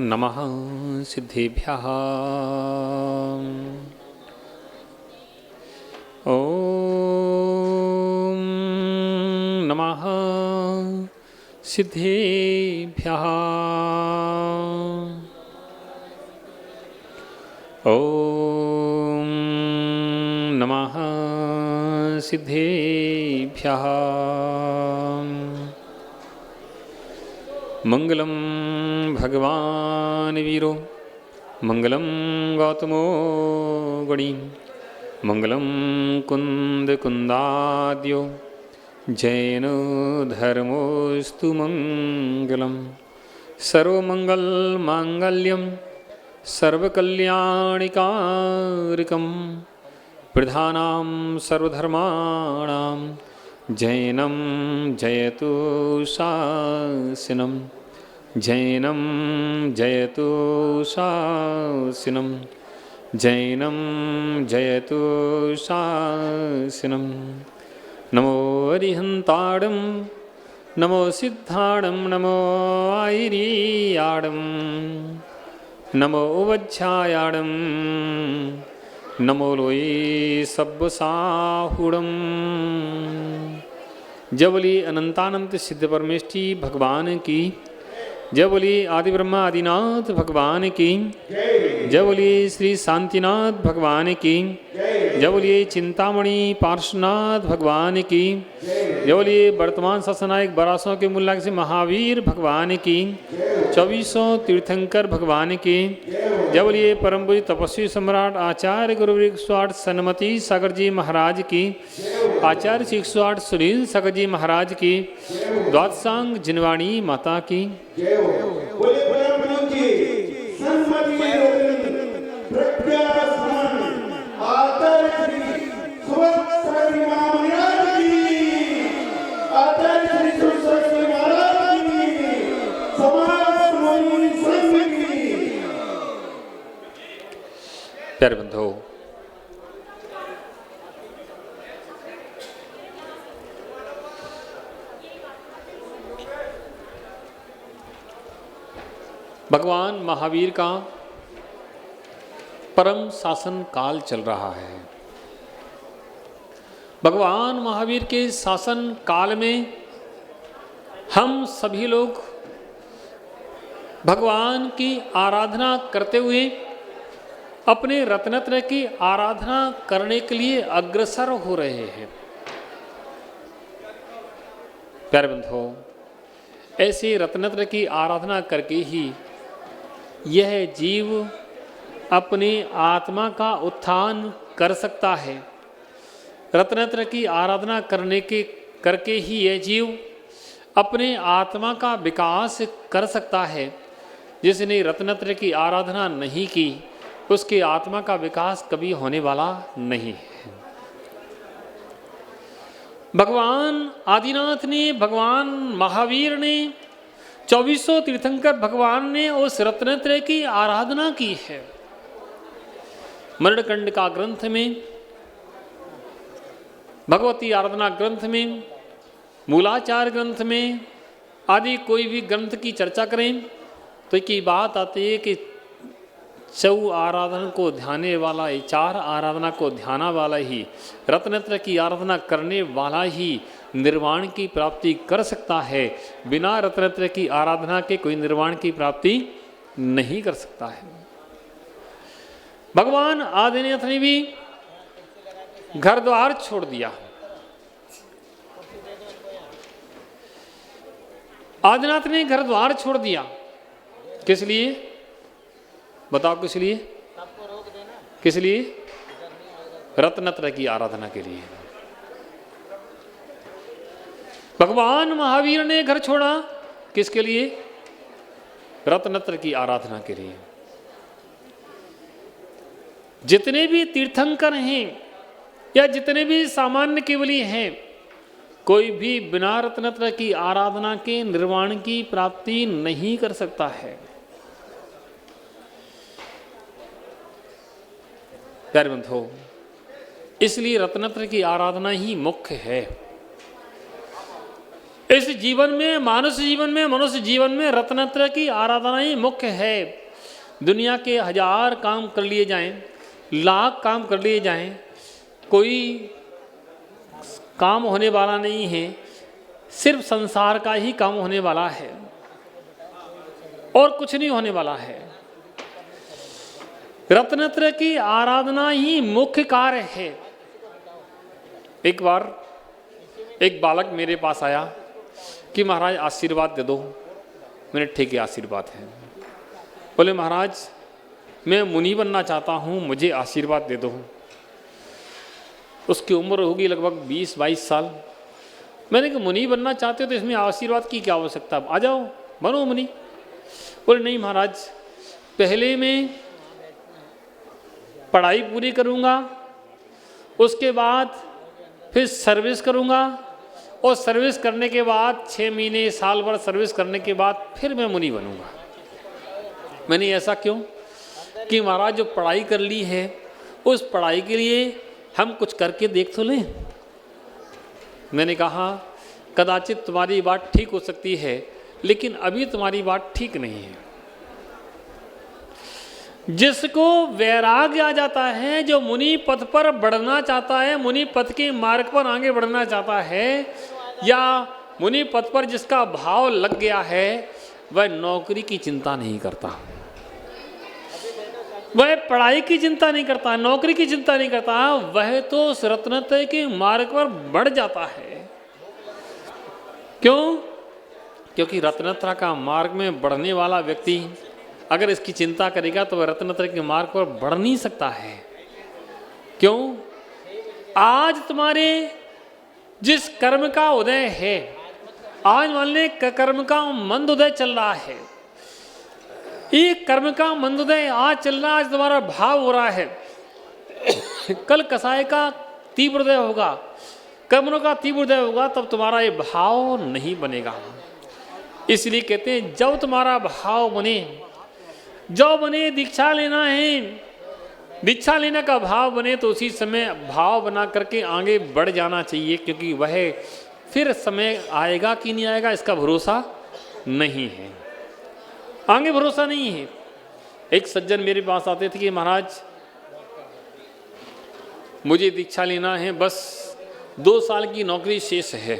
नमः सिद्धेभ्यः। ॐ नमः सिद्धेभ्यः। ॐ नमः सिद्धेभ्यः। मंगलम भगवान वीरो मंगलम गौतमो गणी मंगलम कुंद कुंदाद्यो जैन धर्मोस्तु मंगलम सर्वमंगल मांगल्यम सर्वकल्याणिकारकम प्रधानां सर्वधर्माणां जैनं जयतु शासनं जैनं जयतु शासनं जैनं जयतु शासनं। नमो अरिहन्ताडं नमो सिद्धाडं नमो आयिरीयाडं नमो वज्झायाडं नमो लोये सब्बसाहुडम। जय बोली अनंतानंत सिद्ध परमेष्टि भगवान की, जय बोली आदि ब्रह्मा आदिनाथ भगवान की, जय बोली श्री शांतिनाथ भगवान की, जय बोलिए चिंतामणि पार्श्वनाथ भगवान की, जय बोलिए वर्तमान शासनायक बरासों के मुल्ला से महावीर भगवान की, 2400 तीर्थंकर भगवान की, जय बोलिए परम पूज्य तपस्वी सम्राट आचार्य गुरु 108 सन्मति सागर जी महाराज की, आचार्य 108 सुनील सागर जी महाराज की, द्वादशांग जिनवाणी माता की। प्यारे बंधो, भगवान महावीर का परम शासन काल चल रहा है। भगवान महावीर के शासन काल में हम सभी लोग भगवान की आराधना करते हुए अपने रत्नत्र की आराधना करने के लिए अग्रसर हो रहे हैं। प्यारे बंधुओं, ऐसे रत्नत्र की आराधना करके ही यह जीव अपनी आत्मा का उत्थान कर सकता है। रत्नत्र की आराधना करके ही यह जीव अपने आत्मा का विकास कर सकता है। जिसने रत्नत्र की आराधना नहीं की उसकी आत्मा का विकास कभी होने वाला नहीं है। भगवान आदिनाथ ने, भगवान महावीर ने, 2400 तीर्थंकर भगवान ने उस रत्नत्रय की आराधना की है। मरणकंड का ग्रंथ में, भगवती आराधना ग्रंथ में, मूलाचार ग्रंथ में आदि कोई भी ग्रंथ की चर्चा करें तो एक ही बात आती है कि चौ आराधना को ध्याने वाला ही, चार आराधना को ध्याना वाला ही, रत्नत्र की आराधना करने वाला ही निर्वाण की प्राप्ति कर सकता है। बिना रत्नत्र की आराधना के कोई निर्वाण की प्राप्ति नहीं कर सकता है। भगवान आदिनाथ ने भी घर द्वार छोड़ दिया। आदिनाथ ने घर द्वार छोड़ दिया। किस लिए बताओ? किस लिए? किस लिए? रत्नत्र की आराधना के लिए। भगवान महावीर ने घर छोड़ा किसके लिए? रत्नत्र की आराधना के लिए। जितने भी तीर्थंकर हैं या जितने भी सामान्य केवली हैं, कोई भी बिना रत्नत्र की आराधना के निर्वाण की प्राप्ति नहीं कर सकता है। प्यारे बंधुओं, इसलिए रत्नत्र की आराधना ही मुख्य है। इस जीवन में, मनुष्य जीवन में रत्नत्रय की आराधना ही मुख्य है। दुनिया के 1000 काम कर लिए जाएं, लाख काम कर लिए जाएं, कोई काम होने वाला नहीं है। सिर्फ संसार का ही काम होने वाला है और कुछ नहीं होने वाला है। रत्नत्रय की आराधना ही मुख्य कार्य है। एक बार एक बालक मेरे पास आया कि महाराज आशीर्वाद दे दो। मैंने ठीक है, आशीर्वाद है। बोले महाराज मैं मुनि बनना चाहता हूँ, मुझे आशीर्वाद दे दो। उसकी उम्र होगी लगभग 20-22 साल। मैंने कहा मुनि बनना चाहते हो तो इसमें आशीर्वाद की क्या आवश्यकता, आ जाओ बनो मुनि। बोले नहीं महाराज, पहले मैं पढ़ाई पूरी करूँगा, उसके बाद फिर सर्विस करूँगा, और सर्विस करने के बाद 6 महीने साल भर सर्विस करने के बाद फिर मैं मुनि बनूँगा। मैंने ऐसा क्यों कि महाराज जो पढ़ाई कर ली है उस पढ़ाई के लिए हम कुछ करके देख तो लें। मैंने कहा कदाचित तुम्हारी बात ठीक हो सकती है, लेकिन अभी तुम्हारी बात ठीक नहीं है। जिसको वैराग्य आ जाता है, जो मुनि पद पर बढ़ना चाहता है, मुनि पद के मार्ग पर आगे बढ़ना चाहता है, या मुनि पद पर जिसका भाव लग गया है, वह नौकरी की चिंता नहीं करता, वह पढ़ाई की चिंता नहीं करता, नौकरी की चिंता नहीं करता। वह तो उस रत्नत्रय के मार्ग पर बढ़ जाता है। क्यों? क्योंकि रत्नत्रय का मार्ग में बढ़ने वाला व्यक्ति अगर इसकी चिंता करेगा तो वह रत्नत्रय के मार्ग पर बढ़ नहीं सकता है। क्यों? आज तुम्हारे जिस कर्म का उदय है, आज मान ले कर्म का मंद उदय चल रहा है, एक कर्म का मंदोदय आज चल रहा, आज तुम्हारा भाव हो रहा है, कल कसाय का तीव्रोदय होगा, कर्मों का तीव्रोदय होगा, तब तुम्हारा ये भाव नहीं बनेगा। इसलिए कहते हैं जब तुम्हारा भाव बने, जो बने दीक्षा लेना है, दीक्षा लेने का भाव बने तो उसी समय भाव बना करके आगे बढ़ जाना चाहिए, क्योंकि वह फिर समय आएगा कि नहीं आएगा इसका भरोसा नहीं है, आगे भरोसा नहीं है। एक सज्जन मेरे पास आते थे कि महाराज मुझे दीक्षा लेना है, बस 2 साल की नौकरी शेष है,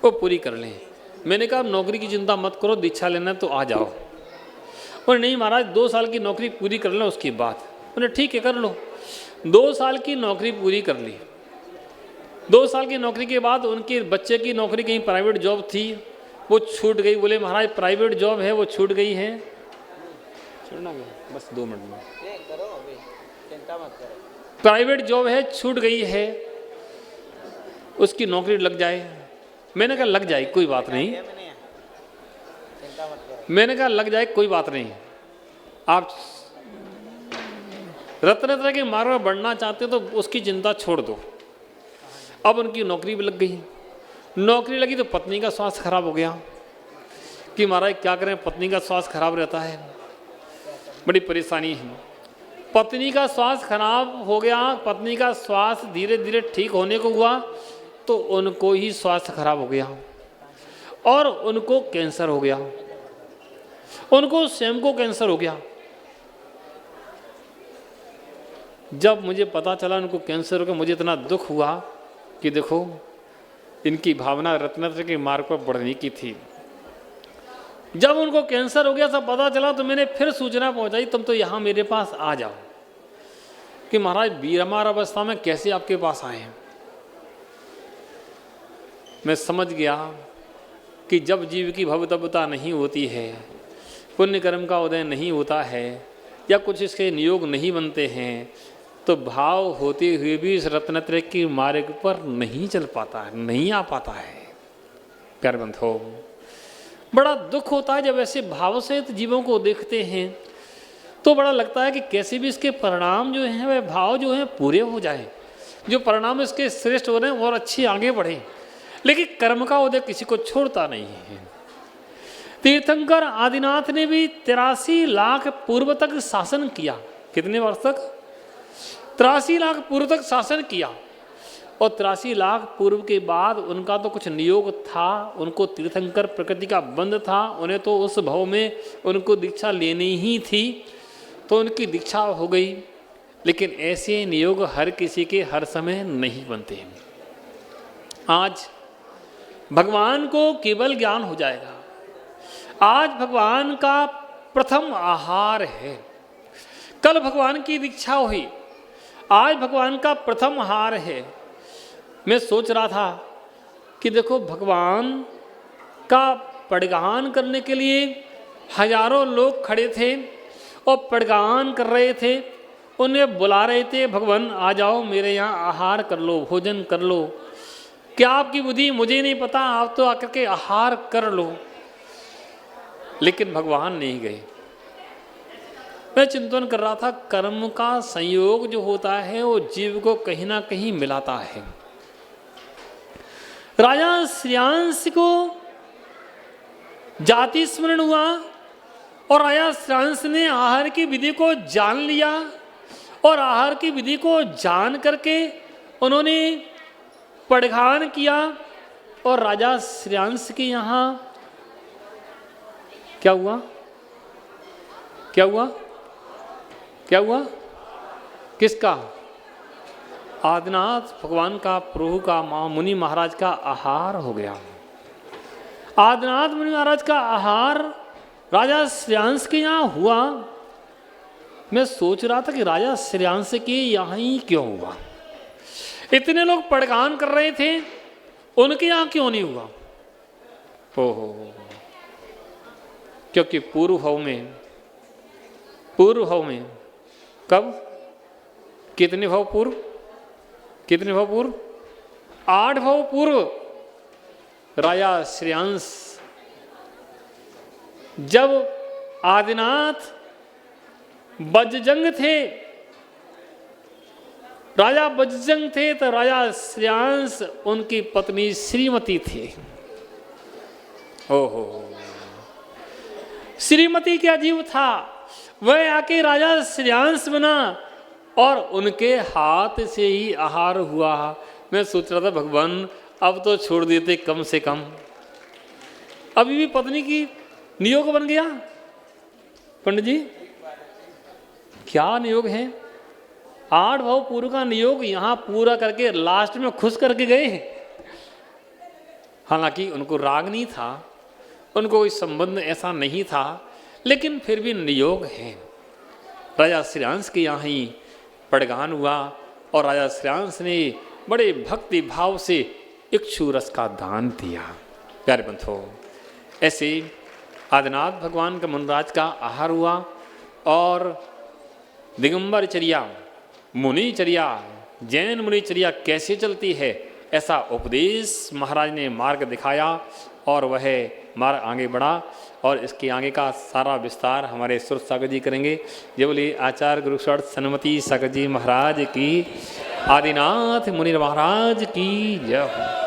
वो पूरी कर लें। मैंने कहा नौकरी की चिंता मत करो, दीक्षा लेना तो आ जाओ। और नहीं महाराज 2 साल की नौकरी पूरी कर लो उसके बाद। मैंने ठीक है कर लो। 2 साल की नौकरी पूरी कर ली। 2 साल की नौकरी के बाद उनके बच्चे की नौकरी कहीं प्राइवेट जॉब थी, वो छूट गई। बोले महाराज प्राइवेट जॉब है वो छूट गई है, छोड़ना बस 2 मिनट में, चिंता मत करो, प्राइवेट जॉब है छूट गई है, उसकी नौकरी लग जाए। मैंने कहा लग जाए कोई बात नहीं, मैंने कहा लग जाए कोई बात नहीं, आप रत्नत्रय के मार्ग में बढ़ना चाहते हो तो उसकी चिंता छोड़ दो। अब उनकी नौकरी भी लग गई। नौकरी लगी तो पत्नी का स्वास्थ्य खराब हो गया कि महाराज क्या करें, पत्नी का स्वास्थ्य खराब रहता है, बड़ी परेशानी है। पत्नी का स्वास्थ्य खराब हो गया, पत्नी का स्वास्थ्य धीरे धीरे ठीक होने को हुआ तो उनको ही स्वास्थ्य खराब हो गया और उनको कैंसर हो गया, उनको स्वयं को कैंसर हो गया। जब मुझे पता चला उनको कैंसर हो गया, मुझे इतना दुख हुआ कि देखो इनकी भावना रत्नत्रय के मार्ग पर बढ़ने की थी। जब उनको कैंसर हो गया सब पता चला तो मैंने फिर सूचना पहुंचाई, तुम तो यहाँ मेरे पास आ जाओ कि महाराज बीमार अवस्था में कैसे आपके पास आए हैं। मैं समझ गया कि जब जीव की भवतव्यता नहीं होती है, पुण्य कर्म का उदय नहीं होता है, या कुछ इसके नियोग नहीं बनते हैं, तो भाव होते हुए भी इस रत्नत्रय के मार्ग पर नहीं चल पाता है, नहीं आ पाता है। प्यारे बंधुओं, बड़ा दुख होता है जब ऐसे भाव से जीवों को देखते हैं तो बड़ा लगता है कि कैसे भी इसके परिणाम जो हैं वह भाव जो हैं पूरे हो जाए, जो परिणाम इसके श्रेष्ठ हो रहे हैं और अच्छे आगे बढ़े, लेकिन कर्म का उदय किसी को छोड़ता नहीं है। तीर्थंकर आदिनाथ ने भी 83 लाख पूर्व तक शासन किया। कितने वर्ष तक? 83 लाख पूर्व तक शासन किया। और 83 लाख पूर्व के बाद उनका तो कुछ नियोग था, उनको तीर्थंकर प्रकृति का बंध था, उन्हें तो उस भाव में उनको दीक्षा लेनी ही थी, तो उनकी दीक्षा हो गई। लेकिन ऐसे नियोग हर किसी के हर समय नहीं बनते। आज भगवान को केवल ज्ञान हो जाएगा, आज भगवान का प्रथम आहार है। कल भगवान की दीक्षा हुई, आज भगवान का प्रथम आहार है। मैं सोच रहा था कि देखो भगवान का पड़गान करने के लिए हजारों लोग खड़े थे और पड़गान कर रहे थे, उन्हें बुला रहे थे, भगवान आ जाओ मेरे यहाँ आहार कर लो, भोजन कर लो। क्या आपकी बुद्धि मुझे नहीं पता, आप तो आकर के आहार कर लो। लेकिन भगवान नहीं गए। मैं चिंतन कर रहा था, कर्म का संयोग जो होता है वो जीव को कहीं ना कहीं मिलाता है। राजा श्रेयांश को जाति स्मरण हुआ और राजा श्रेयांश ने आहार की विधि को जान लिया और आहार की विधि को जान करके उन्होंने पड़गान किया। और राजा श्रेयांश के यहाँ क्या हुआ? क्या हुआ? क्या हुआ? किसका? आदिनाथ भगवान का, प्रभु का, मुनि महाराज का आहार हो गया। आदिनाथ मुनि महाराज का आहार राजा श्रेयांश के यहाँ हुआ। मैं सोच रहा था कि राजा श्रेयांश के यहाँ ही क्यों हुआ? इतने लोग पड़गान कर रहे थे, उनके यहाँ क्यों नहीं हुआ? ओहो, क्योंकि पूर्व भाव में कब? कितने भाव पूर्व? कितने भाव पूर्व? 8 भाव पूर्व राजा श्रेयांश जब आदिनाथ बजजंग थे, राजा बजजंग थे, तो राजा श्रेयांश उनकी पत्नी श्रीमती थे। ओहो, श्रीमती क्या जीव था, वह आके राजा श्रेयांश बना और उनके हाथ से ही आहार हुआ। मैं सोच रहा था भगवान अब तो छोड़ देते कम से कम, अभी भी पत्नी की नियोग बन गया। पंडित जी क्या नियोग है? 8 भाव पूर्व का नियोग यहाँ पूरा करके लास्ट में खुश करके गए। हालांकि उनको राग नहीं था, उनको कोई संबंध ऐसा नहीं था, लेकिन फिर भी नियोग है। राजा श्रेयांश के यहाँ ही पड़गान हुआ और राजा श्रेयांश ने बड़े भक्ति भाव से इक्षु रस का दान दिया। प्यारे बंधुओं, ऐसे आदिनाथ भगवान का मुनिराज का आहार हुआ और दिगंबर चर्या, मुनिचर्या, जैन मुनिचर्या कैसे चलती है, ऐसा उपदेश महाराज ने मार्ग दिखाया और वह मार्ग आगे बढ़ा। और इसके आगे का सारा विस्तार हमारे सुरत सागर जी करेंगे। ये बोलिए आचार्य गुरु सन्मति सागर जी महाराज की, आदिनाथ मुनि महाराज की जय।